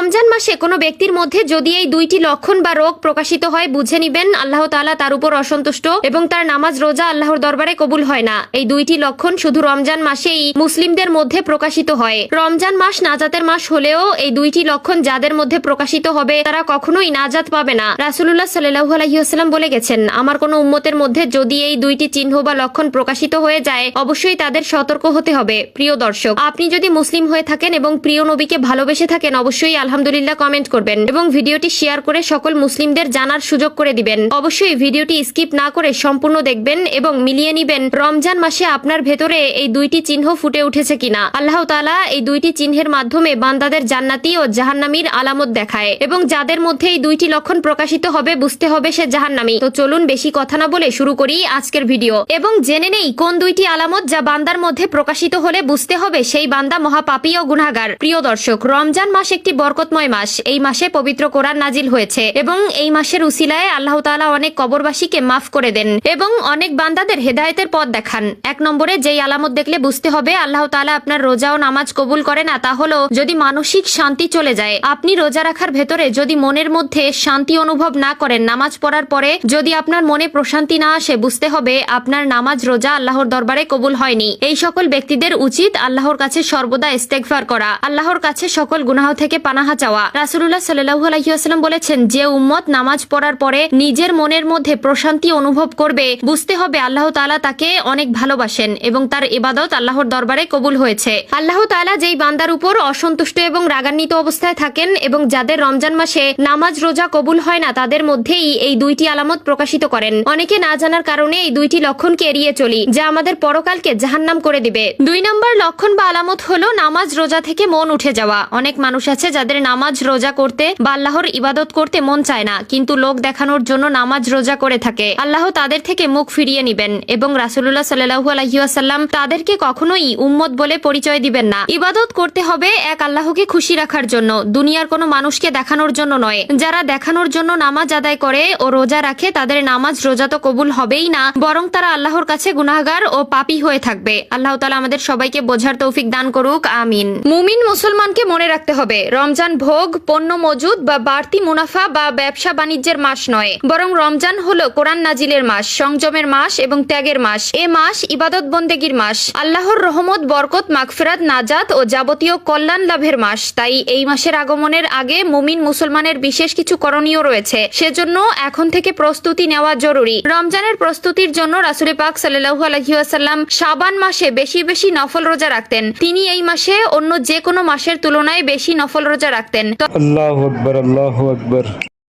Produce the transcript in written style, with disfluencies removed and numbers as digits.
রমজান মাসে কোনো ব্যক্তির মধ্যে যদি এই দুইটি লক্ষণ বা রোগ প্রকাশিত হয় বুঝে নিবেন আল্লাহ তাআলা তার উপর অসন্তুষ্ট এবং তার নামাজ রোজা আল্লাহর দরবারে কবুল হয় না। এই দুইটি লক্ষণ শুধু রমজান মাসেই মুসলিমদের মধ্যে প্রকাশিত হয়। রমজান মাস নাজাতের মাস হলেও এই দুইটি লক্ষণ যাদের মধ্যে প্রকাশিত হবে তারা কখনোই নাজাত পাবে না। রাসূলুল্লাহ সাল্লাল্লাহু আলাইহি ওয়াসাল্লাম বলে গেছেন, আমার কোনো উম্মতের মধ্যে যদি এই দুইটি চিহ্ন বা লক্ষণ প্রকাশিত হয়ে যায় অবশ্যই তাদের সতর্ক হতে হবে। প্রিয় দর্শক, আপনি যদি মুসলিম হয়ে থাকেন এবং প্রিয় নবীকে ভালোবেসে থাকেন অবশ্যই আলহামদুলিল্লাহ কমেন্ট করবেন এবং ভিডিওটি শেয়ার করে সকল মুসলিমদের জানার সুযোগ করে দিবেন। অবশ্যই ভিডিওটি স্কিপ না করে সম্পূর্ণ দেখবেন এবং মিলিয়ে নিবেন রমজান মাসে আপনার ভেতরে এই দুইটি চিহ্ন ফুটে উঠেছে কিনা। আল্লাহ তাআলা এই দুইটি চিহ্নের মাধ্যমে বান্দাদের জান্নাতি ও জাহান্নামীর আলামত দেখায় এবং যাদের মধ্যে এই দুইটি লক্ষণ প্রকাশিত হবে বুঝতে হবে সে জাহান্নামী। তো চলুন বেশি কথা না বলে শুরু করি আজকের ভিডিও এবং জেনে নেই কোন দুইটি আলামত যা বান্দার মধ্যে প্রকাশিত হলে বুঝতে হবে সেই বান্দা মহাপাপী ও গুনাহগার। প্রিয় দর্শক, রমজান মাস একটি বরকতময় মাস। এই মাসে পবিত্র কোরআন নাজিল হয়েছে এবং এই মাসের উসিলায় আল্লাহ তাআলা অনেক কবরবাসীকে মাফ করে দেন এবং অনেক বান্দাদের হেদায়েতের পথ দেখান। এক নম্বরে যেই আলামত দেখলে বুঝতে হবে আল্লাহ তাআলা আপনার রোজা ও নামাজ কবুল করে না তা হলো যদি মানসিক শান্তি চলে যায়। আপনি রোজা রাখার ভেতরে যদি মনের মধ্যে শান্তি অনুভব না করেন, নামাজ পড়ার পরে যদি আপনার মনে প্রশান্তি না আসে বুঝতে হবে আপনার নামাজ রোজা আল্লাহর দরবারে কবুল হয়নি। এই সকল ব্যক্তিদের উচিত আল্লাহর কাছে সর্বদা ইস্তেগফার করা, আল্লাহর কাছে সকল গুনাহ থেকে পানাহা চাওয়া। রাসূলুল্লাহ সাল্লাল্লাহু আলাইহি ওয়াসাল্লাম বলেছেন, যে উম্মত নামাজ পড়ার পরে নিজের মনের মধ্যে প্রশান্তি অনুভব করবে বুঝতে হবে আল্লাহ তাআলা তাকে অনেক ভালোবাসেন এবং তার ইবাদত আল্লাহর দরবারে কবুল হয়েছে। আল্লাহ তাআলা যেই বান্দার উপর অসন্তুষ্ট এবং রাগান্বিত অবস্থায় থাকেন এবং যাদের রমজান মাসে নামাজ রোজা কবুল হয় না তাদের মধ্যেই এই দুইটি আলামত প্রকাশিত করেন। অনেকে না জানার কারণে এই দুইটি লক্ষণকে এড়িয়ে চলি যা আমাদের পরকালকে জাহান্নাম করে দিবে। 2 নম্বর লক্ষণ বা আলামত হলো নামাজ রোজা থেকে মন উঠে যাওয়া। অনেক মানুষ আছে যাদের নামাজ রোজা করতে বা আল্লাহর ইবাদত করতে মন চায় না কিন্তু লোক দেখানোর জন্য নামাজ রোজা করে থাকে। আল্লাহ তাদের থেকে মুখ ফিরিয়ে নিবেন এবং রাসূলুল্লাহ সাল্লাল্লাহু আলাইহি ওয়াসাল্লাম তাদেরকে কখনোই উম্মত বলে পরিচয় দিবেন না। ইবাদত করতে হবে এক আল্লাহকে খুশি রাখার জন্য, দুনিয়ার কোনো মানুষকে দেখানোর জন্য নয়। যারা দেখানোর জন্য নামাজ আদায় করে ও রোজা রাখে তাদের নামাজ রোজা তো কবুল হবেই না, বরং তারা আল্লাহর কাছে গুনাহগার ও পাপী হয়ে থাকবে। আল্লাহ তাআলা আমাদের সবাইকে বোঝার তৌফিক দান করুক, আমিন। মুমিন মুসলমানকে মনে রাখতে হবে রমজান ভোগ, পণ্য মজুদ বা বাড়তি মুনাফা বা ব্যবসা বাণিজ্যের মাস নয়, বরং রমজান হলো কোরআন নাজিলের মাস, সংযমের মাস এবং ত্যাগের মাস। এ মাস ইবাদত বন্দেগীর মাস, আল্লাহর রহমত, বরকত, মাগফিরাত, নাজাত ও যাবতীয় কল্যাণ লাভের মাস। তাই এই মাসের আগমনের আগে মুমিন মুসলমানের বিশেষ কিছু করণীয় রয়েছে, সেজন্য এখন থেকে প্রস্তুতি নেওয়া জরুরি। রমজানের প্রস্তুতির জন্য রাসূল পাক সাল্লাল্লাহু আলাইহি ওয়াসাল্লাম শাবান মাসে বেশি বেশি নফল রোজা রাখতেন। তিনি এই মাসে অন্য যে কোনো মাসের তুলনায় বেশি নফল রোজা রাখতেন। আল্লাহু আকবার, আল্লাহু আকবার।